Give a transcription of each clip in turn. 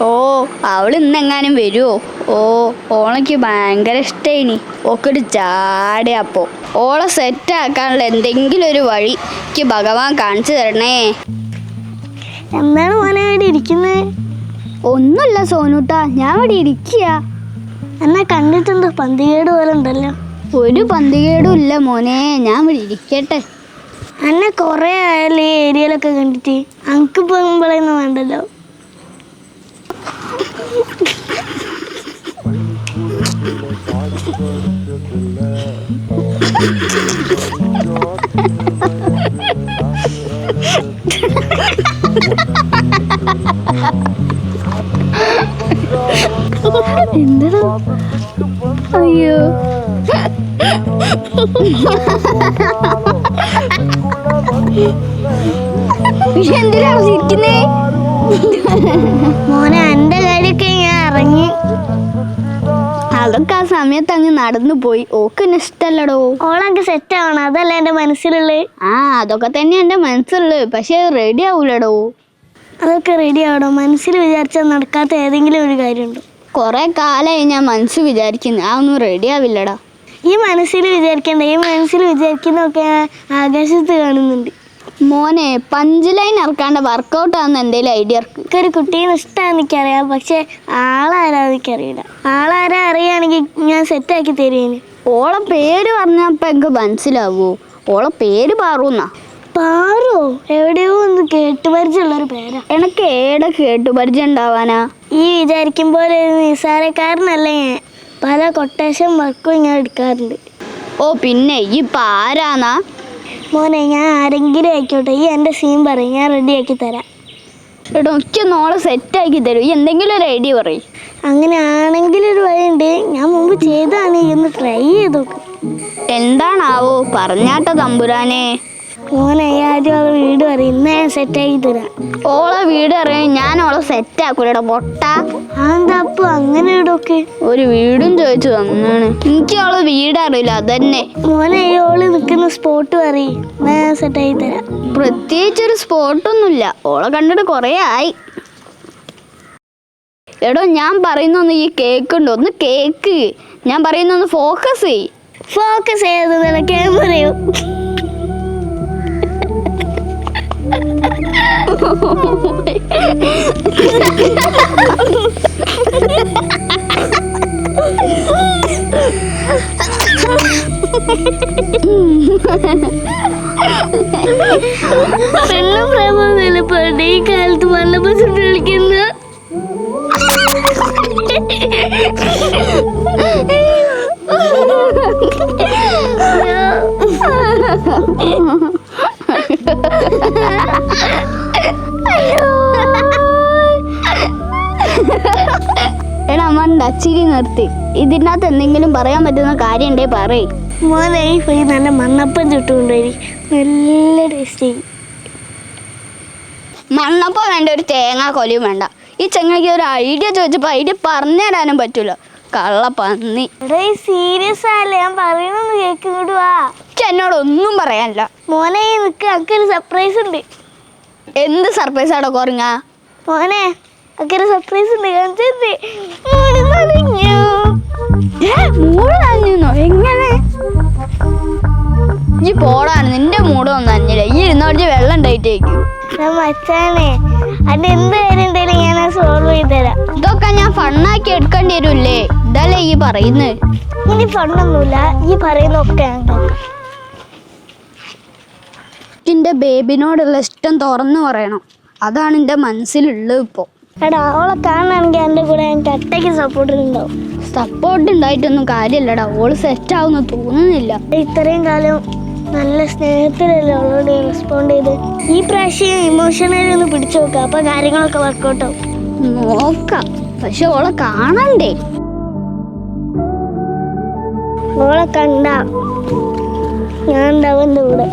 ഓ അവള് ഇന്നെങ്ങാനും വരുവോ? ഓ ഓളയ്ക്ക് ഭയങ്കര ഇഷ്ടേനി. ഓക്കൊരു ചാടിയപ്പോ ഓളെ സെറ്റാക്കാനുള്ള എന്തെങ്കിലും ഒരു വഴിക്ക് ഭഗവാൻ കാണിച്ചു തരണേ. എന്താണ് മോനെ ഇവിടെ ഇരിക്കുന്നത്? ഒന്നുമില്ല സോനൂട്ടാ, ഞാൻ ഇവിടെ ഇരിക്കുക. എന്നെ കണ്ടിട്ടുണ്ട്, പന്തികേട് പോലെ ഉണ്ടല്ലോ. ഒരു പന്തികേടും ഇല്ല മോനെ, ഞാൻ ഇവിടെ ഇരിക്കട്ടെ. എന്നെ കുറേ ആയാലും ഈ ഏരിയയിലൊക്കെ കണ്ടിട്ട് അങ്ക് പോകുമ്പോഴൊന്നും വേണ്ടല്ലോ. എന്താ? അയ്യോ എന്തിനാണ് ചിരിക്കുന്നേ? മോനെ എന്റെ കാര്യമൊക്കെ ഞാൻ ഇറങ്ങി. അതൊക്കെ ആ സമയത്ത് അങ്ങ് നടന്നു പോയി. ഓക്കെന്നെ ഇഷ്ടല്ലടോ. ഓളൊക്കെ സെറ്റ് ആവണം, അതല്ല എന്റെ മനസ്സിലുള്ളത്. അതൊക്കെ തന്നെ എന്റെ മനസ്സിലുള്ളത്, പക്ഷെ റെഡി ആവൂലടോ. അതൊക്കെ റെഡി ആവണം. മനസ്സിൽ വിചാരിച്ചാൽ നടക്കാത്ത ഏതെങ്കിലും ഒരു കാര്യമുണ്ടോ? കൊറേ കാലമായി ഞാൻ മനസ്സ് വിചാരിക്കുന്നു, അതൊന്നും റെഡി ആവില്ലടാ. ഈ മനസ്സിൽ വിചാരിക്കണ്ട, ഈ മനസ്സിൽ വിചാരിക്കുന്നതൊക്കെ ഞാൻ ആകാശത്ത് കാണുന്നുണ്ട്. മോനെ പഞ്ച് ലൈൻ ഇറക്കാണ്ട് വർക്കൗട്ട് ആവുന്ന എന്തെങ്കിലും ഐഡിയ ഇറക്ക്. എനിക്കൊരു കുട്ടീനെ ഇഷ്ടമാണെന്ന് എനിക്കറിയാം, പക്ഷെ ആളാരാന്ന് എനിക്കറിയില്ല. ആളാരാ അറിയുകയാണെങ്കിൽ ഞാൻ സെറ്റാക്കി തരുവേന്. ഓളെ പേര് പറഞ്ഞപ്പോ എനിക്ക് മനസ്സിലാവോ? ഓളെ പേര് പാറൂന്നാ. പാറോ? എവിടെയോ ഒന്ന് കേട്ടുപരിചയമുള്ളൊരു പേരാ. എനക്ക് ഏടെ കേട്ടുപരിചയം ഉണ്ടാവാനാ? ഈ വിചാരിക്കും പോലെ നിസ്സാരക്കാരനല്ല ഞാൻ. പല കൊട്ടേഷൻ വർക്കും ഞാൻ എടുക്കാറുണ്ട്. ഓ പിന്നെ ഈ ആരാന്നാ? മോനെ ഞാൻ ആരെങ്കിലും ആയിക്കോട്ടെ, ഈ എൻ്റെ സീൻ പറയും, ഞാൻ റെഡിയാക്കി തരാം. എടോ എനിക്കൊന്ന് ഓളെ സെറ്റാക്കി തരൂ. ഈ എന്തെങ്കിലും ഒരു ഐഡിയ പറയും. അങ്ങനെ ആണെങ്കിലൊരു വഴിയുണ്ട്, ഞാൻ മുമ്പ് ചെയ്തതാണ്, ഒന്ന് ട്രൈ ചെയ്ത് നോക്ക്. എന്താണാവോ? പറഞ്ഞാട്ട തമ്പുരാനെ. മോനെ ആദ്യം അവളെ വീട് പറയും, ഇന്ന് ഞാൻ സെറ്റാക്കി തരാം. ഓളെ വീട് അറിയാൻ ഞാൻ ഓളെ സെറ്റാക്കൂലട പൊട്ട. അതെന്താ അപ്പൊ അങ്ങനെ വീടൊക്കെ? ഒരു വീടും ചോദിച്ചു തന്നാണ്. എനിക്ക് ഓളെ വീട് അറിയില്ല, അതന്നെ. മോനെ ഓള് നിൽക്കുന്ന സ്പോട്ട് പറയും, ഞാൻ സെറ്റാക്കി തരാം. പ്രത്യേകിച്ചൊരു സ്പോട്ടൊന്നുമില്ല, ഓളെ കണ്ടിട്ട് കൊറേ ആയി. എടോ ഞാൻ പറയുന്നൊന്ന് ഈ കേക്കുണ്ടോ? ഒന്ന് കേക്ക്. ഞാൻ പറയുന്നൊന്ന് ഫോക്കസ് ചെയ്. ഫോക്കസ് ചെയ്തത് ക്യാമറയോ? വെള്ളം പ്രേമ ഈ കാലത്ത് വെള്ളം ബസ് വിളിക്കുന്ന എടാ മണ്ട ചിരി നിർത്തി. ഇതിനകത്ത് എന്തെങ്കിലും പറയാൻ പറ്റുന്ന കാര്യം ഉണ്ടേ പറയ്. മോനെ പോയി നല്ല മണ്ണപ്പം ചുട്ടുകൊണ്ടുപോയി, നല്ല ടേസ്റ്റ്. മണ്ണപ്പം വേണ്ട, ഒരു തേങ്ങാ കൊലയും വേണ്ട. ഈ ചെങ്ങയ്ക്ക് ഒരു ഐഡിയ ചോദിച്ചപ്പോൾ ഐഡിയ പറഞ്ഞു തരാനും പറ്റൂല. കള്ള പന്നി. സീരിയസ് ആയല്ലേ, ഞാൻ പറയുന്നൊന്ന് കേൾക്കിങ്ങോട്ട് വാ. എന്നോട് ഒന്നും പറയാനില്ല. മോനെ നിക്ക്, അക്കൊരു സർപ്രൈസ് ഉണ്ട്. എന്ത് സർപ്രൈസ് ആടോ കുറങ്ങ? മോനെ അക്കൊരു സർപ്രൈസ് ഉണ്ട്, കാണിച്ചേ. മൂട് നനഞ്ഞോ? എങ്ങനെ? ഈ പോടാണ്, നിന്റെ മൂടൊന്നും നനഞ്ഞില്ല. ഈ ഇരുന്നോട്ട് വെള്ളം ഉണ്ടായിട്ടേക്കും. മച്ചാനെ അത് എന്ത് കാര്യം ഉണ്ടെങ്കിലും ഞാൻ സോൾവ് ചെയ്ത് തരാം. ഇതൊക്കെ ഞാൻ ഫണ്ണാക്കി എടുക്കേണ്ടി വരൂല്ലേ? ഇതല്ലേ ഈ പറയുന്നത്? ഇനി ഫണ്ണൊന്നുമില്ല, ഈ പറയുന്നൊക്കെ ഞാൻ കേൾക്കാം. എന്റെ ബേബിനോടുള്ള ഇഷ്ടം തുറന്നു പറയണം, അതാണ് എന്റെ മനസ്സിലുള്ളത് ഇപ്പൊ. എടാ അവളെ കാണുകയാണെങ്കിൽ എൻ്റെ കൂടെ എനിക്ക് ഒറ്റയ്ക്ക് സപ്പോർട്ട് ഉണ്ടാവും. സപ്പോർട്ട് ഉണ്ടായിട്ടൊന്നും കാര്യമില്ലടാ, ഓള് സെറ്റ് ആവുന്ന തോന്നുന്നില്ല. ഇത്രയും കാലം നല്ല സ്നേഹത്തിലല്ലേ അവളോട് റെസ്പോണ്ട് ചെയ്ത്. ഈ പ്രാവശ്യം ഇമോഷണലി ഒന്ന് പിടിച്ചു നോക്കാം, അപ്പൊ കാര്യങ്ങളൊക്കെ വർക്കൗട്ട് ആവും. നോക്കാം, പക്ഷെ ഓളെ കാണണ്ടേ? ഓളെ കണ്ട ഞാൻ ഉണ്ടാവും എൻ്റെ കൂടെ.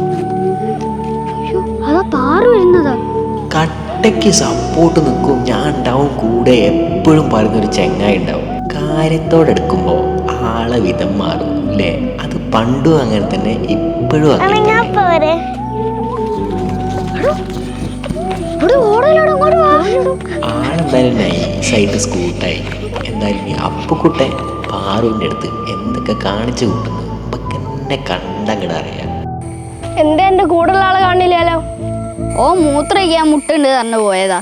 അതാ പാറു വരുന്നതാ. കട്ടയ്ക്ക് സപ്പോർട്ട് നിൽക്കും, ഞാൻ ഉണ്ടാവും കൂടെ എപ്പോഴും പറയുന്നൊരു ചെങ്ങായി ഉണ്ടാവും. കാര്യത്തോടെടുക്കുമ്പോൾ ആളെ വിധം മാറും അല്ലേ? അത് പണ്ടും അങ്ങനെ തന്നെ, ഇപ്പോഴും അങ്ങനെ. ഞാൻ ഇപ്പൊ വരെ ഓടലോട് ആളെന്തായാലും നൈസായിട്ട് സ്കൂട്ടായി. എന്തായാലും ഈ അപ്പുക്കുട്ടൻ പാറുവിൻ്റെ അടുത്ത് എന്തൊക്കെ കാണിച്ചു കൂട്ടുന്നു നമുക്ക് എന്നെ കണ്ടങ്ങടെ അറിയാം. എന്താ എന്റെ കൂടെയുള്ള ആളെ കാണില്ലല്ലോ? ഓ മൂത്രയ്ക്കാൻ മുട്ടുണ്ട് പറഞ്ഞു പോയതാ.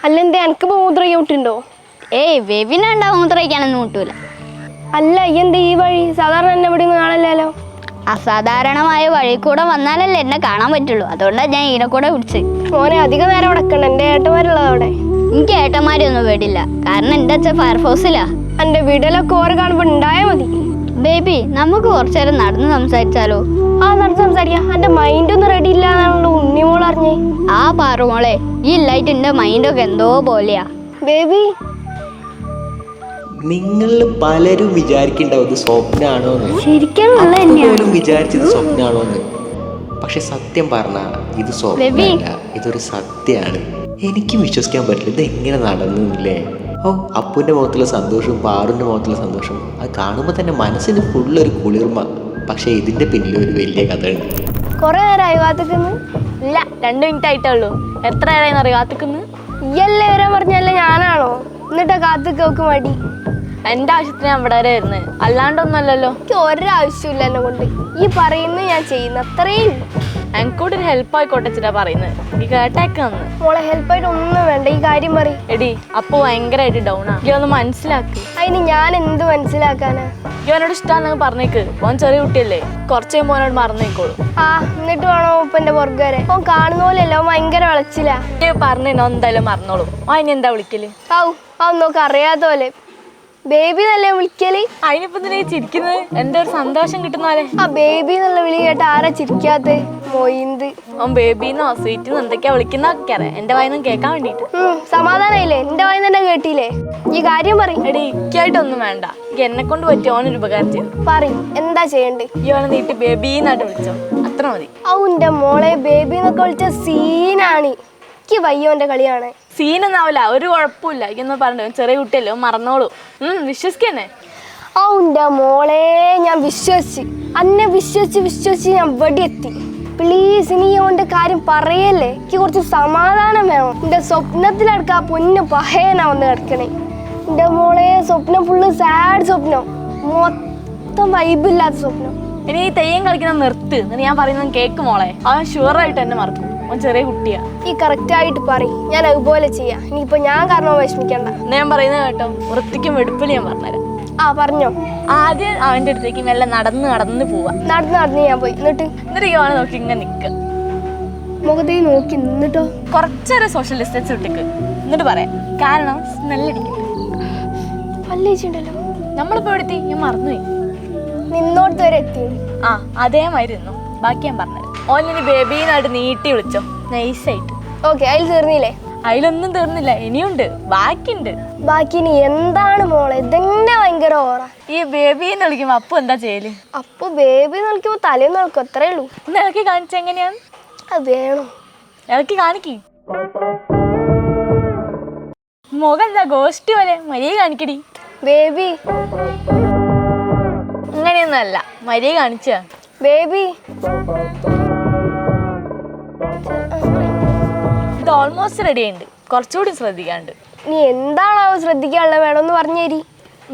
അല്ലെന്താ എനിക്ക് മൂത്രയ്ക്കാൻ മുട്ടുണ്ടോ? ഏയ് വെവിനുണ്ടാവും മൂത്രയ്ക്കാനൊന്നും മുട്ടൂല. അല്ല ഈ എന്താ ഈ വഴി? സാധാരണ എന്നെ ഇവിടെ ഒന്നും കാണില്ലല്ലോ. അസാധാരണമായ വഴി കൂടെ വന്നാലല്ലേ എന്നെ കാണാൻ പറ്റുള്ളൂ. അതുകൊണ്ടാണ് ഞാൻ ഈനെ കൂടെ പിടിച്ചത്. മോനെ അധികം നേരം അടക്കണ്ട, എന്റെ ഏട്ടന്മാരുള്ളത് അവിടെ. എനിക്ക് ഏട്ടന്മാരെയൊന്നും വേടില്ല, കാരണം എൻ്റെ അച്ഛൻ ഫയർഫോഴ്സിലാ. എന്റെ വീട്ടിലൊക്കെ ഓരോ കാണുമ്പോൾ ഉണ്ടായാൽ മതി. ബേബി നമുക്ക് കുറച്ചു നേരം നടന്ന് സംസാരിച്ചാലോ? ആ നടന്ന് സംസാരിക്കാം. എന്റെ മൈൻഡ് ഒന്നും റെഡി ഇല്ല എന്നാണല്ലോ ഉണ്ണിമോൾ അറിഞ്ഞേ. ആ പാറുമോളെ, ഈ ഇല്ലായിട്ട് എൻ്റെ മൈൻഡൊക്കെ എന്തോ പോലെയാ. ബേബി നിങ്ങൾ പലരും വിചാരിക്കുന്നുണ്ടാവും ഇത് സ്വപ്നമാണോന്ന്. ശരിക്കും പോലും വിചാരിച്ചത് സ്വപ്നമാണോന്ന്. പക്ഷെ സത്യം പറഞ്ഞാൽ ഇത് സ്വപ്നമല്ല, ഇതൊരു സത്യമാണ്. എനിക്ക് വിശ്വസിക്കാൻ പറ്റില്ല ഇത് എങ്ങനെ നടന്നില്ലേ. ഓ അപ്പുവിൻ്റെ മുഖത്തുള്ള സന്തോഷവും പാറുവിൻ്റെ മുഖത്തുള്ള സന്തോഷം അത് കാണുമ്പോൾ തന്നെ മനസ്സിന് ഫുള്ളൊരു കുളിർമ. പക്ഷെ ഇതിന്റെ പിന്നിൽ ഒരു വലിയ കഥ ഉണ്ട്. കൊറേ നേരമായി കാത്തുക്കുന്നു? ഇല്ല, 2 മിനിറ്റ് ആയിട്ടേ ഉള്ളൂ. എത്ര നേരമായി അറിയാം കാത്തുക്കുന്നു? ഇയല്ലേ വരാൻ പറഞ്ഞല്ലേ ഞാനാണോ? എന്നിട്ടാ കാത്തുക്ക് മടി. എന്റെ ആവശ്യത്തിന് ഞാൻ ഇവിടെ വരെ വരുന്നത്, അല്ലാണ്ടൊന്നുമല്ലല്ലോ. എനിക്ക് ഒരാവശ്യമില്ല എന്നെ കൊണ്ട്. ഈ പറയുന്നത് ഞാൻ ചെയ്യുന്ന അത്രയും. എനിക്കൂടെ ഒരു ഹെൽപ്പ് ആയിക്കോട്ടെ ചിട്ടാ പറയുന്നത്. ഈ കേട്ടേക്കാന്ന് മോളെ ഹെൽപ്പായിട്ട് ഒന്നും വേണ്ട, ഈ കാര്യം പറയും. എടി അപ്പൊ ഭയങ്കരമായിട്ട് ഡൗണാ. ഈ ഒന്ന് മനസ്സിലാക്കി. അതിന് ഞാൻ എന്ത് മനസ്സിലാക്കാനാ? ഈ അവനോട് ഇഷ്ടമാണെന്ന് പറഞ്ഞേക്ക്. ഓൻ ചെറിയ കുട്ടിയല്ലേ, കുറച്ച് കഴിയുമ്പോൾ അവനോട് മറന്നേക്കോളൂ. ആ എന്നിട്ട് വേണോ ഉപ്പന്റെ പുറകരെ? ഓൻ കാണുന്ന പോലെയല്ല, ഓൻ ഭയങ്കര വിളച്ചില്ല. പറഞ്ഞോ എന്തായാലും മറന്നോളൂ. ആ ഇനി എന്താ വിളിക്കല്? ആ നോക്ക് അറിയാത്ത പോലെ ബേബി എന്നല്ലേ വിളിക്കല്? അതിനിപ്പോ എന്തിനാ ചിരിക്കുന്നത്? എന്റെ ഒരു സന്തോഷം കിട്ടുന്ന പോലെ. ആ ബേബി എന്നുള്ള വിളി കേട്ട് ആരാ ചിരിക്കാത്ത? മൊയിന്ത്. ഓൻ ബേബിന്നോ സ്വീറ്റിന്നോ എന്തൊക്കെയാ വിളിക്കുന്നൊക്കെ അറിയാം, എന്റെ വായിന്നും കേൾക്കാൻ വേണ്ടിട്ട്. സമാധാനായില്ലേ? എന്റെ വായി തന്നെ കേട്ടില്ലേ? ഈ കാര്യം പറയും. എടി ഇക്കായിട്ടൊന്നും വേണ്ട, എന്നെ കൊണ്ട് പറ്റിയ ഓനൊരു ഉപകാരം ചെയ്തു. പറയും എന്താ ചെയ്യണ്ടേ? ഈ ഓനെ നീട്ടി ബേബീന്നായിട്ട് വിളിച്ചോ, അത്ര മതി. ഔന്റെ മോളെ ബേബി എന്നൊക്കെ വിളിച്ച സീനാണ്. എനിക്ക് വയ്യോന്റെ കളിയാണ്. സീനൊന്നാവില്ല, ഒരു കുഴപ്പമില്ല. എന്ന് പറഞ്ഞു ചെറിയ കുട്ടിയല്ലേ, മറന്നോളൂ. വിശ്വസിക്കന്നെ. ഔന്റെ മോളെ ഞാൻ വിശ്വസിച്ച് അന്നെ വിശ്വസിച്ച് ഞാൻ വെടിയെത്തി. പ്ലീസ് ഇനി ഓന്റെ കാര്യം പറയല്ലേ. എനിക്ക് കുറച്ച് സമാധാനം വേണം. എന്റെ സ്വപ്നത്തിലെടുക്കാ പൊന്ന് പഹയനാ വന്ന് കിടക്കണേ. എന്റെ മോളെ സ്വപ്നം ഫുള്ള് സാഡ് സ്വപ്നം, മൊത്തം വൈബില്ലാത്ത സ്വപ്നം. ഇനി ഈ തെയ്യം കളിക്കുന്ന നിർത്ത്. ഞാൻ പറയുന്നത് കേക്ക് മോളെ. അവൻ ഷുവറായിട്ട് എന്നെ മറക്കും. അവൻ ചെറിയ കുട്ടിയാ. ഈ കറക്റ്റായിട്ട് പറയും, ഞാൻ അതുപോലെ ചെയ്യാം. ഇനിയിപ്പോ ഞാൻ കാരണം വിഷമിക്കണ്ട. ഞാൻ പറയുന്നത് കേട്ടോ, വൃത്തിക്കും വെടുപ്പിൽ ഞാൻ പറഞ്ഞുതരാം. ആ പറഞ്ഞോ. ആദ്യം അവന്റെ അടുത്തേക്ക് മെല്ലെ നടന്ന് പോവാ. നടന്ന് ഞാൻ പോയി. എന്നിട്ട് അവനെ നോക്കി ഇങ്ങനെ നിൽക്കുക. മുഖത്തേ നോക്കി നിന്നിട്ടോ കുറച്ചേരം സോഷ്യൽ ഡിസ്റ്റൻസ് വിട്ടേക്ക്. എന്നിട്ട് പറയാം, കാരണം സ്മെല്ലടിക്കും. പല്ലേച്ചുണ്ടല്ലോ. നമ്മളിപ്പോ എവിടെത്തി? ഞാൻ മറന്നുപോയി. നിന്നോടത്ത് വരെ എത്തി. ആ അതേമാതിരി ഇരുന്നു. ബാക്കി ഞാൻ പറഞ്ഞുതരാം. ഓനിനി ബേബീന്നായിട്ട് നീട്ടി വിളിച്ചോ, നൈസായിട്ട്. ഓക്കെ, അതിൽ തീർന്നില്ലേ? അതിലൊന്നും തീർന്നില്ല, ഇനിയുണ്ട്, ബാക്കിയുണ്ട്. ബാക്കി ഇനി എന്താണ് മോളെ? ഇതന്നെ ഭയങ്കര ഓറ. ഈ ബേബീന്ന് വിളിക്കുമ്പോ അപ്പു എന്താ ചെയ്യല്? അപ്പൊ ബേബി നിൽക്കുമ്പോ തലേന്ന് നിൽക്കും, അത്രേ ഉള്ളൂ. ഒന്ന് ഇളക്കി കാണിച്ച എങ്ങനെയാണ്? അത് വേണം. ഇളക്കി കാണിക്ക്. മുഖം എന്താ ഗോസ്റ്റ് പോലെ? മരിയ കാണിക്കടി. ബേബി അങ്ങനെയൊന്നും അല്ല, മരിയ കാണിച്ച. ബേബി ഇത് ഓൾമോസ്റ്റ് റെഡി ആയിട്ടുണ്ട്, കുറച്ചുകൂടി ശ്രദ്ധിക്കാണ്ട്. നീ എന്താണോ ശ്രദ്ധിക്കാനുള്ളത് വേണമെന്ന് പറഞ്ഞേരി.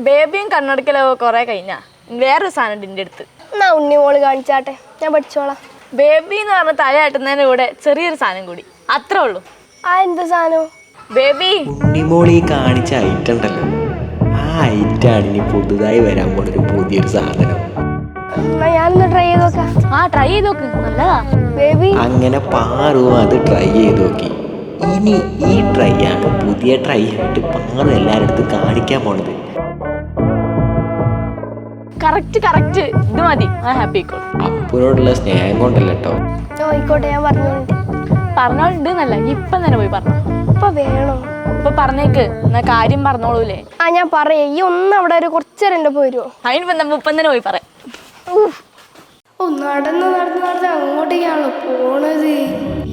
ബേബിയും കണ്ണടക്കലോ കുറെ കഴിഞ്ഞാ വേറൊരു സാധനം ഉണ്ട് എൻ്റെ അടുത്ത്. എന്നാ ഉണ്ണി മോള് കാണിച്ചാട്ടെ, ഞാൻ പഠിച്ചോളാം. ബേബി എന്ന് പറഞ്ഞ തലയാട്ടുന്നതിൻ്റെ കൂടെ ചെറിയൊരു സാധനം കൂടി, അത്രേ ഉള്ളൂ. ആ എന്ത് സാധനം? ബേബി ഉണ്ണിമോളി കാണിച്ച ഐറ്റം ഉണ്ടല്ലോ, ആ ഐറ്റാണ് ഇനി പുതുതായി വരാൻ പോണൊരു പുതിയൊരു സാധനം. എന്നാ ഞാനൊന്ന് ട്രൈ ചെയ്ത് നോക്കാം. ആ ട്രൈ ചെയ്ത് നോക്ക്, നല്ലതാ. ബേബി അങ്ങനെ പാറു അത് ട്രൈ ചെയ്ത് നോക്കി. ഇനി ഈ ട്രൈ ആണ് പുതിയ ട്രൈ ആയിട്ട് പാറു എല്ലാവരുടെ അടുത്ത് കാണിക്കാൻ പോണത്. കറക്റ്റ് ഇത് മതി, ആ ഹാപ്പി ആയിക്കോളൂ. അപ്പുനോടുള്ള സ്നേഹം കൊണ്ടല്ലോ കേട്ടോ. ആയിക്കോട്ടെ, ഞാൻ പറഞ്ഞോണ്ട്. പറഞ്ഞോണ്ട് എന്നല്ല, ഇപ്പം തന്നെ പോയി പറഞ്ഞു. ഇപ്പൊ വേണോ? ഇപ്പൊ പറഞ്ഞേക്ക്, എന്നാ കാര്യം പറഞ്ഞോളൂലേ. ആ ഞാൻ പറയാം. ഈ ഒന്ന് അവിടെ ഒരു കുറച്ചേരം എൻ്റെ ഒപ്പം വരുമോ? അതിനിപ്പോ നമ്മൾ ഇപ്പം തന്നെ പോയി പറയാം. ഓ നടന്ന് അങ്ങോട്ടേക്കാണല്ലോ പോണത്.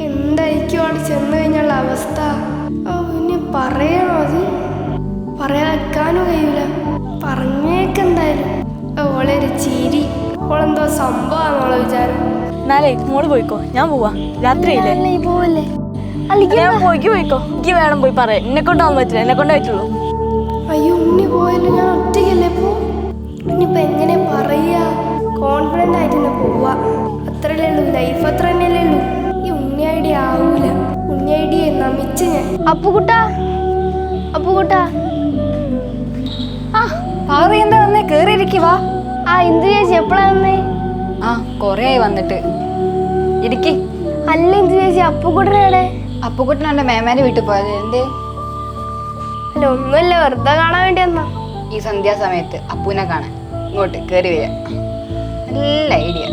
എന്തായിരിക്കും അവിടെ ചെന്ന് കഴിഞ്ഞുള്ള അവസ്ഥ? ഓ ഇനി പറയണോ? അത് പറയാക്കാനും കഴിയൂല. പറഞ്ഞേക്കെന്തായാലും. ഓളെ ഒരു ചിരി, ഓളെന്തോ സംഭവമാണെന്നുള്ള വിചാരം. എന്നാലേ മോള് പോയിക്കോ, ഞാൻ പോവാ. രാത്രിയില്ലേ? പോവല്ലേ? ഞാൻ പോയിക്കോ എനിക്ക് വേണം പോയി പറയാം. എന്നെ കൊണ്ടാവാൻ പറ്റില്ല, എന്നെ കൊണ്ടേ പറ്റുള്ളൂ. അയ്യോ ഉണ്ണി പോയല്ലോ, ഞാൻ ഒറ്റയ്ക്കല്ലേ പോ. ഇനിയിപ്പോ എങ്ങനെ പറയാ? കോൺഫിഡന്റ് ആയിട്ട് തന്നെ പോവാ. അത്രയല്ലേ ഉള്ളൂ, ലൈഫ് അത്ര തന്നെയല്ലേ ഉള്ളൂ. ഈ ഉണ്ണി ഐഡിയ ആവൂല. ഉണ്ണി ഐഡിയ നമിച്ച ഞാൻ. അപ്പുകുട്ടാ ആ പാറു എന്താ വന്നേ? കേറിയിരിക്കുവാ. ആ ഇന്ദു ചേച്ചി എപ്പോഴാ വന്നേ? ആ കൊറേ ആയി വന്നിട്ട്. ഇരിക്കി. അല്ല ഇന്ദു ചേച്ചി, അപ്പുകുട്ടനാടെ? അപ്പുക്കുട്ടനെ മേമാന്റെ വീട്ടിൽ പോയത് എന്തേ? അല്ല ഒന്നുമില്ല, വെറുതെ കാണാൻ വേണ്ടി വന്നാ. ഈ സന്ധ്യാസമയത്ത് അപ്പൂനെ കാണാൻ ഇങ്ങോട്ട് കേറി വരിക നല്ല ഐഡിയ.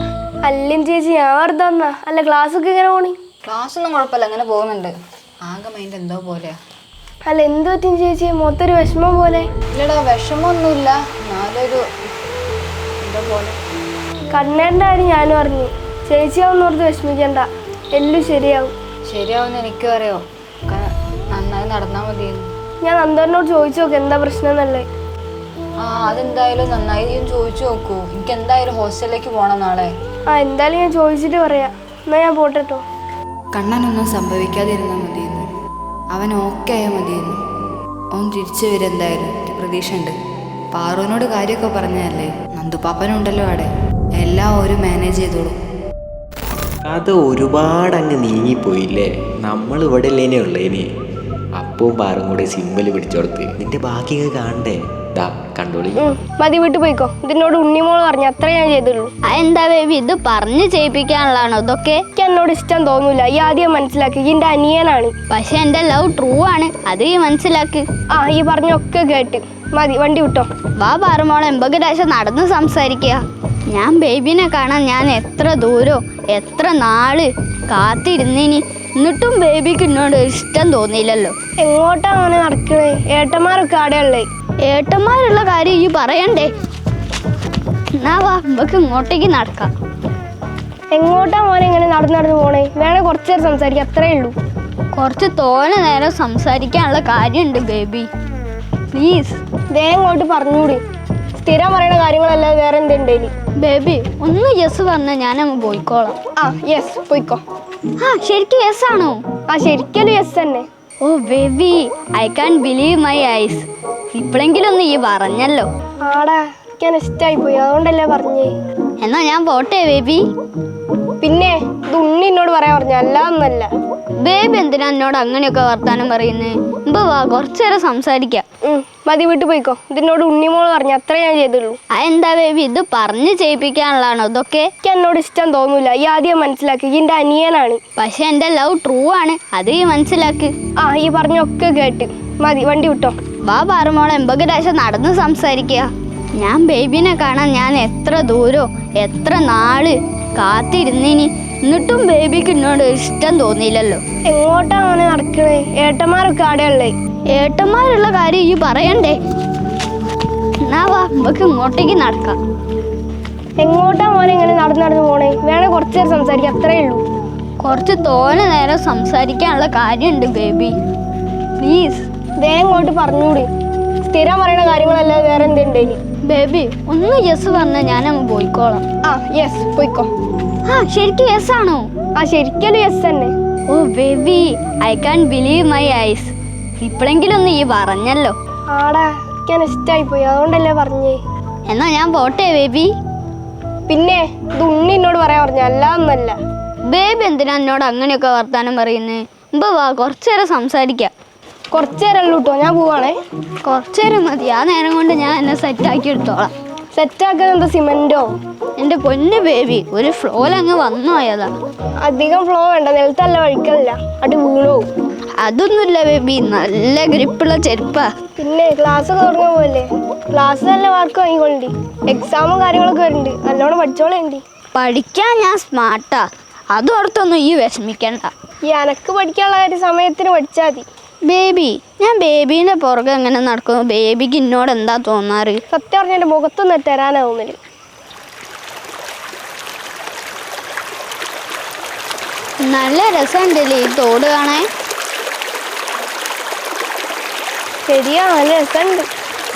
അല്ല ഇന്ദു ചേച്ചി, ഞാൻ വെറുതെ വന്നാ. അല്ല ക്ലാസ് ഒക്കെ എങ്ങനെ പോണി? ക്ലാസ് ഒന്നും കുഴപ്പമില്ല, അങ്ങനെ പോകുന്നുണ്ട്. ആകെ മൈൻഡ് എന്തോ പോലെയാ. അല്ല എന്ത് പറ്റും ചേച്ചി? മൊത്തൊരു വിഷമം പോലെ. ഇല്ലടാ വിഷമമൊന്നുമില്ല, എന്നാലൊരു എന്തോ പോലെ. കണ്ണേൻ്റെ കാര്യം ഞാനും അറിഞ്ഞു. ചേച്ചിയാവുന്ന ഓർത്ത് വിഷമിക്കണ്ട, എല്ലാം ശരിയാവും. ശരിയാവുന്ന എനിക്കും അറിയോ, നന്നായി നടന്നാൽ മതിയെന്ന്. ഞാൻ നന്ദനോട് ചോദിച്ചു നോക്ക് എന്താ പ്രശ്നം എന്നല്ലേ. ആ അതെന്തായാലും നന്നായി ഞാൻ ചോദിച്ചു നോക്കൂ. എനിക്ക് എന്തായാലും ഹോസ്റ്റലിലേക്ക് പോകണം നാളെ. ആ എന്തായാലും ഞാൻ ചോദിച്ചിട്ട് പറയാം. എന്നാ ഞാൻ പോട്ടെട്ടോ. കണ്ണനൊന്നും സംഭവിക്കാതിരുന്നാൽ മതിയെന്ന്, അവൻ ഓക്കെ ആയാൽ മതിയെന്ന്. അവൻ തിരിച്ചു വരും എന്തായാലും, പ്രതീക്ഷ ഉണ്ട്. പാറുവിനോട് കാര്യമൊക്കെ പറഞ്ഞതല്ലേ, നന്ദുപ്പാപ്പനുണ്ടല്ലോ അവിടെ, എല്ലാം ഒരു മാനേജ് ചെയ്തോളൂ. അത് ഒരുപാട് അങ്ങ് നീങ്ങിപ്പോയില്ലേ. നമ്മൾ ഇവിടെ ഇല്ലേനെ ഉള്ളേനി. അപ്പവും പാറും കൂടെ സിമ്മൽ പിടിച്ചോടുത്ത് നിന്റെ ബാക്കിയൊക്കെ കാണണ്ടേ. ദാ കണ്ടോളി. മതി, വീട്ടിൽ പോയിക്കോ. ഇതിനോട് ഉണ്ണിമോള് പറഞ്ഞു, അത്രേ ഞാൻ ചെയ്തുള്ളൂ. എന്താ ബേബി, ഇത് പറഞ്ഞ് ചെയ്യിപ്പിക്കാനുള്ളതാണോ ഇതൊക്കെ? എനിക്ക് എന്നോട് ഇഷ്ടം തോന്നൂല. ഈ ആദ്യം മനസ്സിലാക്കി, ഇതിന്റെ അനിയനാണ്. പക്ഷെ എന്റെ ലവ് ട്രൂ ആണ്, അത് ഈ മനസ്സിലാക്ക്. ആ ഈ പറഞ്ഞൊക്കെ കേട്ട് മതി, വണ്ടി വിട്ടോ. വാ പാറുമോളെ, എമ്പൊക്കെ രാശം നടന്ന് സംസാരിക്കുക. ഞാൻ ബേബിനെ കാണാൻ ഞാൻ എത്ര ദൂരം എത്ര നാള് കാത്തിരുന്നിനി, എന്നിട്ടും ബേബിക്ക് എന്നോട് ഇഷ്ടം തോന്നിയില്ലല്ലോ. എങ്ങോട്ടാ അങ്ങനെ നടക്കണേ? ഏട്ടന്മാരൊക്കെ ആടെയുള്ളേ. ഏട്ടന്മാരുള്ള കാര്യം ഈ പറയണ്ടേ. എന്നാ വാ, നമുക്ക് ഇങ്ങോട്ടേക്ക് നടക്കാം. എങ്ങോട്ടാ മോനെ ഇങ്ങനെ നടന്നു പോണേ? വേണേ കുറച്ചു നേരം സംസാരിക്കാം, അത്രേ ഉള്ളൂ. കുറച്ച് തോനെ നേരം സംസാരിക്കാനുള്ള കാര്യമുണ്ട് ബേബി, പ്ലീസ്. ഇങ്ങോട്ട് പറഞ്ഞൂടി. സ്ഥിരം പറയുന്ന കാര്യങ്ങളല്ലാതെ വേറെ എന്തുണ്ടേലി? ബേബി ഒന്ന് യെസ് പറഞ്ഞാൽ ഞാനങ്ങ് പോയിക്കോളാം. ആ യെസ്, പോയിക്കോ. ആ ശരിക്കും യെസ് ആണോ? ആ ശരിക്കും യെസ് തന്നെ. Oh baby, I can believe my eyes. ഇപ്പോഴെങ്കിലും ഒന്ന് ഈ പറഞ്ഞല്ലോ. ആടാ, ഞാൻ ഇഷ്ടമായി പോയി, അതുകൊണ്ടല്ലേ പറഞ്ഞേ. എന്നാ ഞാൻ പോട്ടെ ബേബി. പിന്നെ ഇത് ഉണ്ണി എന്നോട് പറയാൻ പറഞ്ഞു, അല്ല ഒന്നല്ല. ബേബി എന്തിനാ എന്നോട് അങ്ങനെയൊക്കെ വർത്താനം പറയുന്നേ? ഇപ്പൊ വാ, കുറച്ചു നേരം സംസാരിക്കാം. മതി, വീട്ടിൽ പോയിക്കോ. ഇതിനോട് ഉണ്ണിമോള് പറഞ്ഞു, അത്രേ ഞാൻ ചെയ്തുള്ളൂ. എന്താ ബേബി, ഇത് പറഞ്ഞ് ചെയ്യിപ്പിക്കാനുള്ളതാണോ ഇതൊക്കെ? എനിക്ക് എന്നോട് ഇഷ്ടം തോന്നൂല. ഈ ആദ്യം മനസ്സിലാക്കി, ഇതിന്റെ അനിയനാണ്. പക്ഷെ എന്റെ ലവ് ട്രൂ ആണ്, അത് ഈ മനസ്സിലാക്ക്. ആ ഈ പറഞ്ഞൊക്കെ കേട്ട് മതി, വണ്ടി വിട്ടോ. വാ പാറുമോളെ, എമ്പൊക്കെ രാശം നടന്ന് സംസാരിക്കുക. ഞാൻ ബേബിനെ കാണാൻ ഞാൻ എത്ര ദൂരം എത്ര നാള് കാത്തിരുന്നിനി, എന്നിട്ടും ബേബിക്ക് എന്നോട് ഇഷ്ടം തോന്നിയില്ലല്ലോ. എങ്ങോട്ടാ അങ്ങനെ നടക്കണേ? ഏട്ടന്മാരൊക്കെ ആടെയുള്ളേ. ഏട്ടന്മാരുള്ള കാര്യം ഈ പറയണ്ടേ. എന്നാ വാ, നമുക്ക് ഇങ്ങോട്ടേക്ക് നടക്കാം. എങ്ങോട്ടാ മോനെ ഇങ്ങനെ നടന്നു പോണേ? വേണേ കുറച്ചു നേരം സംസാരിക്കാം, അത്രേ ഉള്ളൂ. കുറച്ച് തോനെ നേരം സംസാരിക്കാനുള്ള കാര്യമുണ്ട് ബേബി, പ്ലീസ്. ഇങ്ങോട്ട് പറഞ്ഞൂടി. സ്ഥിരം പറയുന്ന കാര്യങ്ങളല്ലാതെ വേറെ എന്തുണ്ടേലി? ബേബി ഒന്ന് യെസ് പറഞ്ഞാൽ ഞാനങ്ങ് പോയിക്കോളാം. ആ യെസ്, പോയിക്കോ. ആ ശരിക്കും യെസ് ആണോ? ആ ശരിക്കും യെസ് തന്നെ. Oh baby, I can believe my eyes. ഇപ്പോഴെങ്കിലും ഒന്ന് ഈ പറഞ്ഞല്ലോ. ആടാ, ഞാൻ ഇഷ്ടമായി പോയി, അതുകൊണ്ടല്ലേ പറഞ്ഞേ. എന്നാ ഞാൻ പോട്ടെ ബേബി. പിന്നെ ഇത് ഉണ്ണി എന്നോട് പറയാൻ പറഞ്ഞു, അല്ല ഒന്നല്ല. ബേബി എന്തിനാ എന്നോട് അങ്ങനെയൊക്കെ വർത്താനം പറയുന്നേ? ഇപ്പൊ വാ, കുറച്ചു നേരം സംസാരിക്കാം. കുറച്ചു നേരം ഉള്ളൂ കേട്ടോ, ഞാൻ പോവാണേ. കുറച്ചു നേരം മതി, ആ നേരം കൊണ്ട് ഞാൻ എന്നെ സെറ്റാക്കി എടുത്തോളാം. സെറ്റാക്കാൻ എന്താ സിമെന്റോ? എൻ്റെ പൊന്ന് ബേബി, ഒരു ഫ്ലോയിലങ്ങ് വന്നു പോയതാ. അധികം ഫ്ലോ വേണ്ട, നിലത്തല്ല വഴിക്കല്ല, അടി വീണോ. അതൊന്നുമില്ല ബേബി, നല്ല ഗ്രിപ്പുള്ള ചെരുപ്പാ. പിന്നെ ക്ലാസ് ഒക്കെ തുടങ്ങാൻ പോയല്ലേ, ക്ലാസ് നല്ല മാർക്ക് വാങ്ങിക്കൊണ്ടി. എക്സാമും കാര്യങ്ങളൊക്കെ വരുന്നുണ്ട്, നല്ലോണം പഠിച്ചോളേണ്ടി. പഠിക്കാൻ ഞാൻ സ്മാർട്ടാ, അതോർത്തൊന്നും ഈ വിഷമിക്കണ്ട. ഈ അനക്ക് പഠിക്കാനുള്ള കാര്യം സമയത്തിന് പഠിച്ചാൽ മതി. ബേബി, ഞാൻ ബേബീൻ്റെ പുറകെ എങ്ങനെ നടക്കുന്നു? ബേബിക്ക് എന്നോട് എന്താ തോന്നാറ്? സത്യം പറഞ്ഞ എൻ്റെ മുഖത്തൊന്നും തരാനാവുന്നില്ല. നല്ല രസമുണ്ടല്ലേ ഈ തോട് കാണാൻ? ശരിയാ, നല്ല രസമുണ്ട്.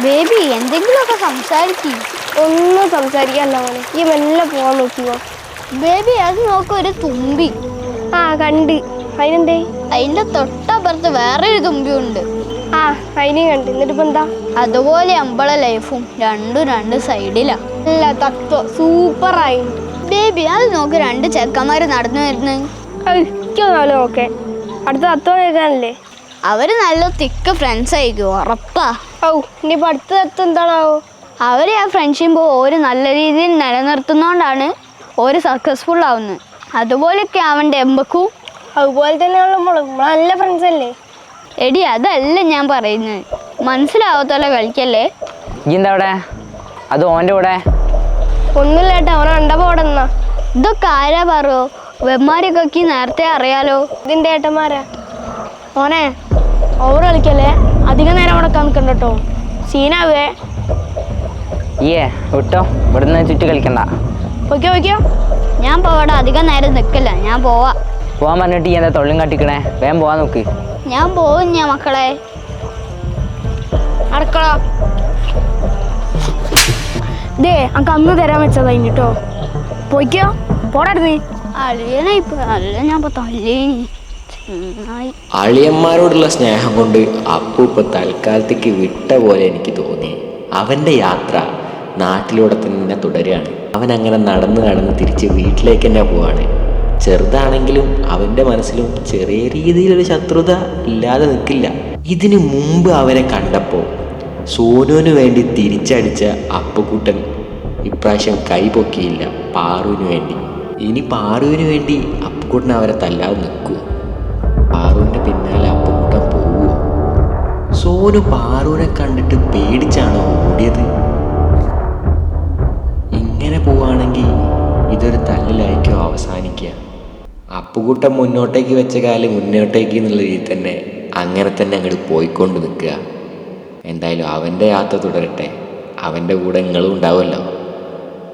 ബേബി എന്തെങ്കിലുമൊക്കെ സംസാരിക്കും. ഒന്നും സംസാരിക്കാനല്ല മോനെ, ഈ മെല്ലെ പോകാൻ നോക്കിയോ. ബേബി അത് നോക്ക്, ഒരു തുമ്പി. ആ കണ്ട്. അതിനെന്തേ? അതിന്റെ തൊട്ടപ്പുറത്ത് വേറൊരു തുമ്പിയുണ്ട്. ആ അതിനെ കണ്ട്. എന്നിട്ടിപ്പോ എന്താ? അതുപോലെ നമ്മളെ ലൈഫും രണ്ടും രണ്ട് സൈഡിലാ. നല്ല തത്വം, സൂപ്പറായി. ബേബി അത് നോക്ക്, രണ്ട് ചെക്കന്മാര് നടന്നു വരുന്നു. നല്ല ഓക്കെ. അടുത്ത തത്വം കേൾക്കാനല്ലേ? അവര് നല്ല തിക്ക് ഫ്രണ്ട്സ് ആയിരിക്കും, ഉറപ്പാ. ഔ ഇനിയിപ്പോ അടുത്ത തത്വം എന്താണാവോ? അവര് ആ ഫ്രണ്ട്ഷിപ്പ് ഓര് നല്ല രീതിയിൽ നിലനിർത്തുന്നോണ്ടാണ് ഓര് സക്സസ്ഫുൾ ആവുന്നത്. അതുപോലെയൊക്കെ ആവണ്ടേ എമ്പക്കും. അതുപോലെ തന്നെയുള്ള നമ്മള് നല്ല ഫ്രണ്ട്സ് അല്ലേ? എടി അതല്ല ഞാൻ പറയുന്നത്, മനസ്സിലാവത്തല്ല കളിക്കല്ലേ. എന്താ അവിടെ? അത് ഓൻ്റെ കൂടെ ഒന്നുമില്ല ഏട്ടാ, അവനെ കണ്ടപ്പോ അവിടെ നിന്നാ. ഇതൊക്കെ ആരാ പറയോ? വെമ്മാരിക്കൊക്കെ നേരത്തെ അറിയാലോ. ഇതിന്റെ ഏട്ടന്മാരാ. ഓനെ ഓവർ കളിക്കല്ലേ, അധികം നേരം അവിടെ നിൽക്കണ്ട കേട്ടോ, സീനാവേ. വിട്ടോ, ഇവിടുന്ന് ചുറ്റി കളിക്കണ്ട. ഓക്കെ ഓക്കെയോ? ഞാൻ പോവാടെ, അധികം നേരം നിൽക്കില്ല, ഞാൻ പോവാ. പോവാൻ പറഞ്ഞിട്ട് എന്താ തൊള്ളും കാട്ടിക്കണേ? വേഗം പോവാൻ നോക്ക്. ഞാൻ പോവും ഞാൻ മക്കളെ. അടക്കള ദേ അനക്ക് അന്ന് തരാൻ വെച്ചതായി കേട്ടോ. പോയിക്കോ, പോടാ. അളിയനെ ഇപ്പൊ അല്ല ഞാൻ ഇപ്പൊ തല്ലേനി. അളിയന്മാരോടുള്ള സ്നേഹം കൊണ്ട് അപ്പു ഇപ്പൊ തൽക്കാലത്തേക്ക് വിട്ട പോലെ എനിക്ക് തോന്നി. അവൻ്റെ യാത്ര നാട്ടിലൂടെ തന്നെ തുടരുകയാണ്. അവൻ അങ്ങനെ നടന്ന് തിരിച്ച് വീട്ടിലേക്ക് തന്നെ പോവാണ്. ചെറുതാണെങ്കിലും അവൻ്റെ മനസ്സിലും ചെറിയ രീതിയിലൊരു ശത്രുത ഇല്ലാതെ നിൽക്കില്ല. ഇതിനു മുമ്പ് അവരെ കണ്ടപ്പോൾ സോനുവിന് വേണ്ടി തിരിച്ചടിച്ച അപ്പുക്കുട്ടൻ ഇപ്രാവശ്യം കൈ പൊക്കിയില്ല പാറുവിന് വേണ്ടി. ഇനി പാറുവിന് വേണ്ടി അപ്പുക്കുട്ടൻ അവരെ തല്ലാതെ നിൽക്കുമോ? പാറുവിൻ്റെ പിന്നാലെ അപ്പുക്കുട്ടൻ പോവുമോ? സോനു പാറുവിനെ കണ്ടിട്ട് പേടിച്ചാണോ ഓടിയത്? ഇങ്ങനെ പോവുകയാണെങ്കിൽ ഇതൊരു തല്ലിലായിരിക്കും അവസാനിക്കുക. അപ്പുക്കുട്ടൻ മുന്നോട്ടേക്ക് വെച്ച കാല് മുന്നോട്ടേക്ക് എന്നുള്ള രീതിയിൽ തന്നെ അങ്ങനെ തന്നെ അങ്ങോട്ട് പോയിക്കൊണ്ട് നിൽക്കുക. എന്തായാലും അവൻ്റെ യാത്ര തുടരട്ടെ. അവൻ്റെ കൂടെ നിങ്ങളും ഉണ്ടാവുമല്ലോ.